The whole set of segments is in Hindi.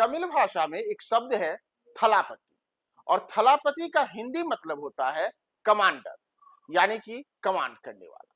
तमिल भाषा में एक शब्द है थलापति, और थलापति का हिंदी मतलब होता है कमांडर, यानी कि कमांड करने वाला।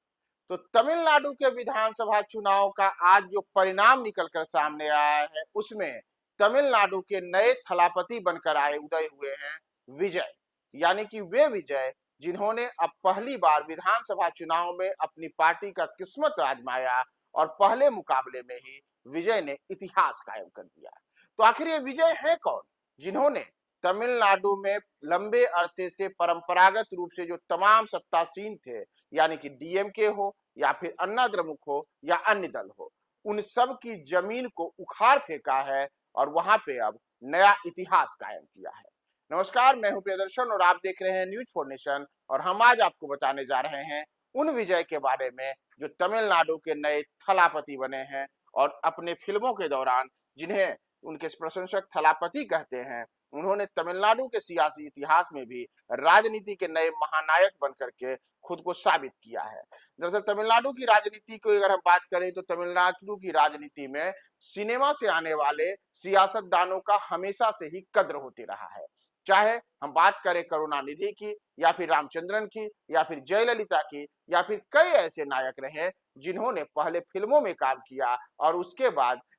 तो तमिलनाडु के विधानसभा चुनाव का आज जो परिणाम निकलकर सामने आया है, उसमें तमिलनाडु के नए थलापति बनकर आए उदय हुए हैं विजय, यानी कि वे विजय जिन्होंने अब पहली बार विधानसभा चुनाव में अपनी पार्टी का किस्मत आजमाया और पहले मुकाबले में ही विजय ने इतिहास कायम कर दिया। तो आखिर ये विजय है कौन, जिन्होंने तमिलनाडु में लंबे अरसे से परंपरागत रूप से जो तमाम सत्तासीन थे, यानी कि डीएमके हो या फिर अन्ना द्रमुक हो या अन्य दल हो, उन सब की जमीन को उखाड़ फेंका है और वहां पे अब नया इतिहास कायम किया है। नमस्कार, मैं हूं प्रियदर्शन और आप देख रहे हैं न्यूज फॉर नेशन, और हम आज आपको बताने जा रहे हैं उन विजय के बारे में जो तमिलनाडु के नए थलापति बने हैं और अपने फिल्मों के दौरान, जिन्हें उनके प्रशंसक थलापति कहते हैं, उन्होंने तमिलनाडु के सियासी इतिहास में भी राजनीति के नए महानायक बनकर के खुद को साबित किया है। दरअसल तमिलनाडु की राजनीति को अगर हम बात करें तो तमिलनाडु की राजनीति में सिनेमा से आने वाले सियासतदानों का हमेशा से ही कद्र होते रहा है। चाहे हम बात करें करुणानिधि की या फिर रामचंद्रन की या फिर जयललिता की या फिर कई ऐसे नायक रहे जिन्होंने पहले फिल्मों में काम किया और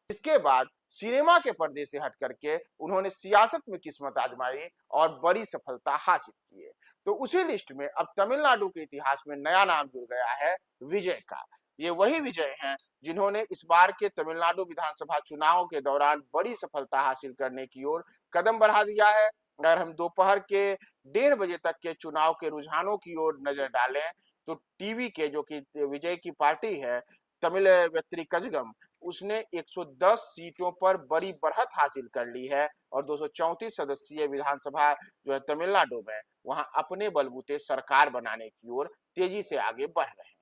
इसके बाद सिनेमा के पर्दे से हट करके उन्होंने सियासत में किस्मत आजमाई और बड़ी सफलता हासिल की है। तो उसी लिस्ट में अब तमिलनाडु के इतिहास में नया नाम जुड़ गया है विजय का। ये वही विजय हैं जिन्होंने इस बार के तमिलनाडु विधानसभा चुनाव के दौरान बड़ी सफलता हासिल करने की ओर कदम बढ़ा दिया है। अगर हम दोपहर के 1:30 बजे तक के चुनाव के रुझानों की ओर नजर डालें तो टीवी के जो कि विजय की पार्टी है तमिल व्यक्ति कजगम, उसने 110 सीटों पर बड़ी बढ़त हासिल कर ली है और 234 सदस्यीय विधानसभा जो है तमिलनाडु में, वहां अपने बलबूते सरकार बनाने की ओर तेजी से आगे बढ़ रहे हैं।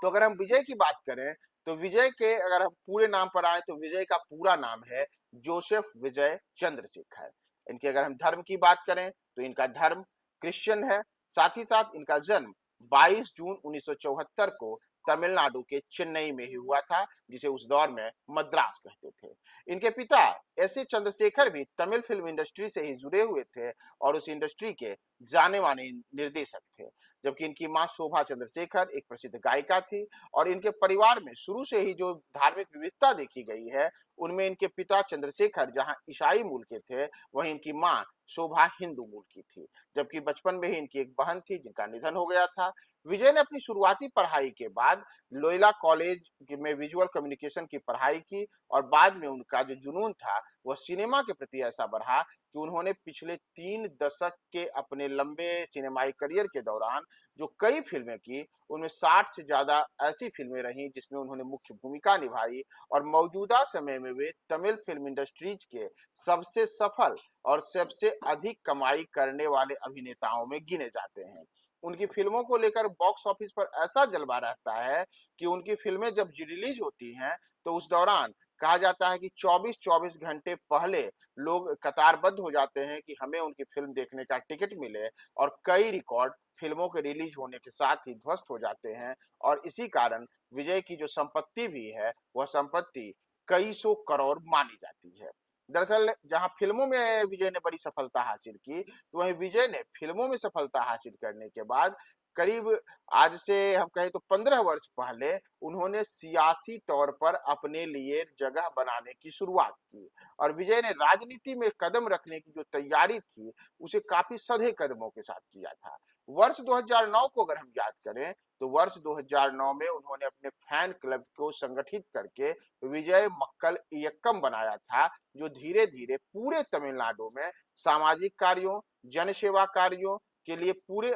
तो अगर हम विजय की बात करें तो विजय के अगर हम पूरे नाम पर आए तो विजय का पूरा नाम है जोसेफ विजय चंद्रशेखर। इनके अगर हम धर्म की बात करें तो इनका धर्म क्रिश्चियन है। साथ ही साथ इनका जन्म 22 जून 1974 को तमिलनाडु के चेन्नई में ही हुआ था, जिसे उस दौर में मद्रास कहते थे। इनके पिता एस.ए. चंद्रशेखर भी तमिल फिल्म इंडस्ट्री से ही जुड़े हुए थे और उस इंडस्ट्री के जाने माने निर्देशक थे, जबकि इनकी मां शोभा चंद्रशेखर एक प्रसिद्ध गायिका थी। और इनके परिवार में शुरू से ही जो धार्मिक विविधता देखी गई है, उनमें इनके पिता चंद्रशेखर जहां ईसाई मूल के थे, वहीं इनकी मां शोभा हिंदू मूल की थी, जबकि बचपन में ही इनकी एक बहन थी जिनका निधन हो गया था। विजय ने अपनी शुरुआती पढ़ाई के बाद लोयला कॉलेज में विजुअल कम्युनिकेशन की पढ़ाई की और बाद में उनका जो जुनून था वह सिनेमा के प्रति ऐसा बढ़ा कि उन्होंने पिछले 3 दशक के अपने लंबे सिनेमाई करियर के दौरान जो कई फिल्में की, उनमें 60 से ज्यादा ऐसी फिल्में रहीं जिसमें उन्होंने मुख्य भूमिका निभाई और मौजूदा समय में वे तमिल फिल्म इंडस्ट्रीज के सबसे सफल और सबसे अधिक कमाई करने वाले अभिनेताओं में गिने जाते हैं। उनकी फिल्मों को लेकर बॉक्स ऑफिस पर ऐसा जलवा रहता है कि उनकी फिल्में जब रिलीज होती हैं तो उस दौरान कहा जाता है कि 24-24 घंटे पहले लोग कतारबद्ध हो जाते हैं कि हमें उनकी फिल्म देखने का टिकट मिले, और कई रिकॉर्ड फिल्मों के रिलीज होने के साथ ही ध्वस्त हो जाते हैं। और इसी कारण विजय की जो संपत्ति भी है वह संपत्ति कई सौ करोड़ मानी जाती है। दरअसल जहां फिल्मों में विजय ने बड़ी सफलता हासिल की, तो वहीं विजय ने फिल्मों में सफलता हासिल करने के बाद करीब आज से हम कहें तो 15 वर्ष पहले उन्होंने सियासी तौर पर अपने लिए जगह बनाने की शुरुआत की। और विजय ने राजनीति में कदम रखने की जो तैयारी थी उसे काफी सधे कदमों के साथ किया था। वर्ष 2009 को अगर हम याद करें तो वर्ष 2009 में उन्होंने अपने फैन क्लब को संगठित करके विजय मक्कल इयक्कम बनाया था, जो धीरे धीरे पूरे तमिलनाडु में सामाजिक कार्यों, जनसेवा कार्यों के लिए पूरे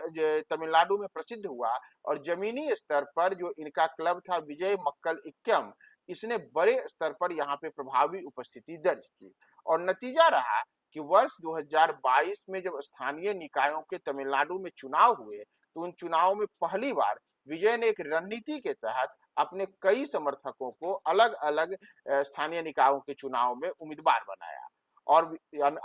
तमिलनाडु में प्रसिद्ध हुआ। और जमीनी स्तर पर जो इनका क्लब था विजय मक्कल इक्कम, इसने बड़े स्तर पर यहाँ पे प्रभावी उपस्थिति दर्ज की। और नतीजा रहा कि वर्ष 2022 में जब स्थानीय निकायों के तमिलनाडु में चुनाव हुए तो उन चुनावों में पहली बार विजय ने एक रणनीति के तहत अपने कई समर्थकों को अलग अलग स्थानीय निकायों के चुनाव में उम्मीदवार बनाया। और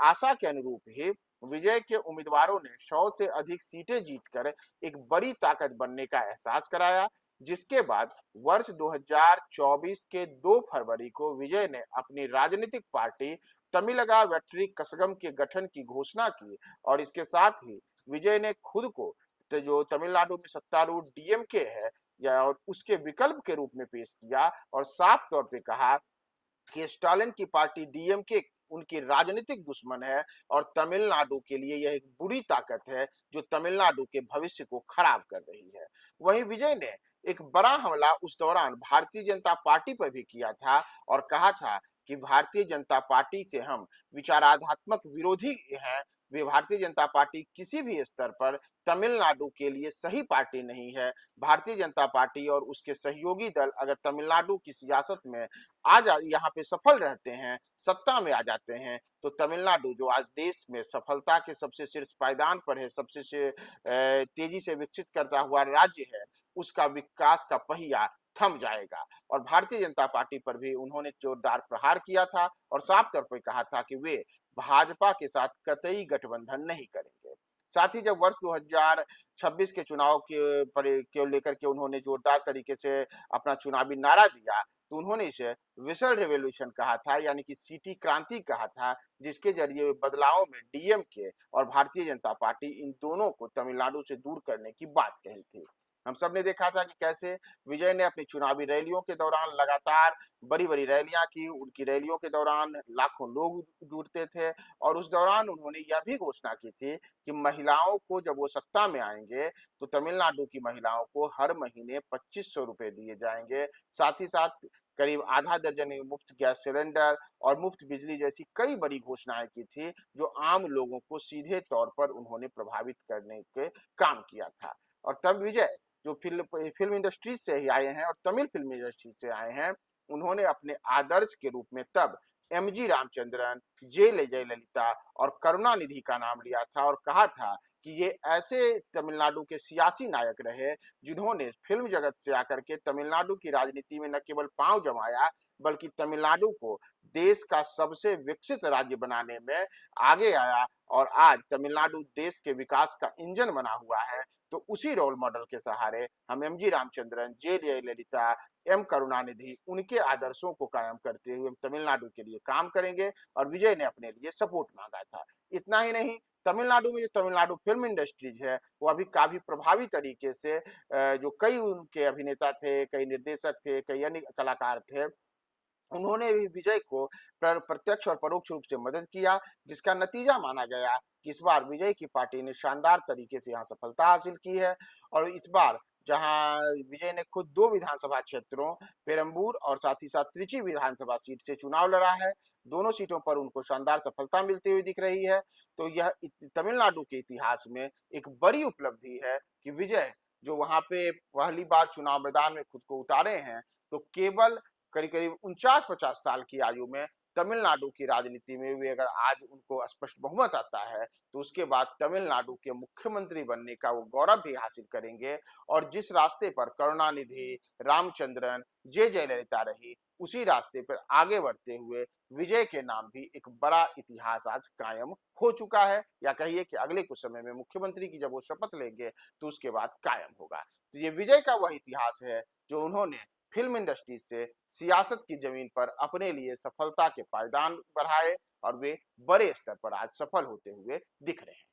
आशा के अनुरूप ही विजय के उम्मीदवारों ने 100 से अधिक सीटें जीतकर एक बड़ी ताकत बनने का एहसास कराया, जिसके बाद वर्ष 2024 के 2 फरवरी को विजय ने अपनी राजनीतिक पार्टी तमिलगा वेट्री कसगम के गठन की घोषणा की और इसके साथ ही विजय ने खुद को जो तमिलनाडु में सत्तारूढ़ डीएमके है या और उसके विकल्प के रूप में पेश किया और साफ तौर पे कहा कि स्टालिन की पार्टी डीएमके उनकी राजनीतिक दुश्मन है और तमिलनाडु के लिए यह एक बुरी ताकत है जो तमिलनाडु के भविष्य को खराब कर रही है। वहीं विजय ने एक बड़ा हमला उस दौरान भारतीय जनता पार्टी पर भी किया था और कहा था कि भारतीय जनता पार्टी से हम विचारात्मक विरोधी हैं। वे भारतीय जनता पार्टी किसी भी स्तर पर तमिलनाडु के लिए सही पार्टी नहीं है। भारतीय जनता पार्टी और उसके सहयोगी दल अगर तमिलनाडु की सियासत में यहाँ पे सफल रहते हैं, सत्ता में आ जाते हैं, तो तमिलनाडु जो आज देश में सफलता के सबसे शीर्ष पायदान पर है, सबसे तेजी से विकसित करता हुआ राज्य है, उसका विकास का पहिया थम जाएगा। और भारतीय जनता पार्टी पर भी उन्होंने जोरदार प्रहार किया था और साफ तौर पर कहा था कि वे भाजपा के साथ कतई गठबंधन नहीं करेंगे। साथ ही जब वर्ष 2026 के चुनाव के लेकर के उन्होंने जोरदार तरीके से अपना चुनावी नारा दिया, तो उन्होंने इसे विसल रेवोल्यूशन कहा था, यानी कि सिटी क्रांति कहा था, जिसके जरिए बदलावों में डीएमके और भारतीय जनता पार्टी इन दोनों को तमिलनाडु से दूर करने की बात कही थी। हम सब ने देखा था कि कैसे विजय ने अपनी चुनावी रैलियों के दौरान लगातार बड़ी बड़ी रैलियां की। उनकी रैलियों के दौरान लाखों लोग जुटते थे और उस दौरान उन्होंने यह भी घोषणा की थी कि महिलाओं को जब वो सत्ता में आएंगे तो तमिलनाडु की महिलाओं को हर महीने 2500 रुपए दिए जाएंगे। साथ ही साथ करीब आधा दर्जन मुफ्त गैस सिलेंडर और मुफ्त बिजली जैसी कई बड़ी घोषणाएं की थी, जो आम लोगों को सीधे तौर पर उन्होंने प्रभावित करने के काम किया था। और तब विजय जो फिल्म इंडस्ट्री से ही आए हैं और तमिल फिल्म इंडस्ट्री से आए हैं, उन्होंने अपने आदर्श के रूप में तब एमजी रामचंद्रन, जयललिता और करुणानिधि का नाम लिया था और कहा था कि ये ऐसे तमिलनाडु के सियासी नायक रहे जिन्होंने फिल्म जगत से आकर के तमिलनाडु की राजनीति में न केवल पांव जमाया, बल्कि तमिलनाडु को देश का सबसे विकसित राज्य बनाने में आगे आया और आज तमिलनाडु देश के विकास का इंजन बना हुआ है। तो उसी रोल मॉडल के सहारे हम एमजी रामचंद्रन, जयललिता, एम करुणानिधि, उनके आदर्शों को कायम करते हुए तमिलनाडु के लिए काम करेंगे और विजय ने अपने लिए सपोर्ट मांगा था। इतना ही नहीं, तमिलनाडु में जो तमिलनाडु फिल्म इंडस्ट्रीज है वो अभी काफी प्रभावी तरीके से जो कई उनके अभिनेता थे, कई निर्देशक थे, कई अन्य कलाकार थे, उन्होंने भी विजय को प्रत्यक्ष और परोक्ष रूप से मदद किया, जिसका नतीजा माना गया कि इस बार विजय की पार्टी ने शानदार तरीके से यहाँ सफलता हासिल की है। और इस बार जहां विजय ने खुद 2 विधानसभा क्षेत्रों पेरंबूर और साथ ही साथ त्रिची विधानसभा सीट से चुनाव लड़ा है, दोनों सीटों पर उनको शानदार सफलता मिलती हुई दिख रही है। तो यह तमिलनाडु के इतिहास में एक बड़ी उपलब्धि है कि विजय जो वहां पे पहली बार चुनाव मैदान में खुद को उतारे हैं, तो केवल करीब करीब 49-50 साल की आयु में तमिलनाडु की राजनीति में भी अगर आज उनको स्पष्ट बहुमत आता है, तो उसके बाद तमिलनाडु के मुख्यमंत्री बनने का वो गौरव भी हासिल करेंगे। और जिस रास्ते पर करुणानिधि, रामचंद्रन, जयललिता रही, उसी रास्ते पर आगे बढ़ते हुए विजय के नाम भी एक बड़ा इतिहास आज कायम हो चुका है, या कहिए कि अगले कुछ समय में मुख्यमंत्री की जब वो शपथ लेंगे तो उसके बाद कायम होगा। तो ये विजय का वह इतिहास है जो उन्होंने फिल्म इंडस्ट्री से सियासत की जमीन पर अपने लिए सफलता के पायदान बढ़ाए और वे बड़े स्तर पर आज सफल होते हुए दिख रहे हैं।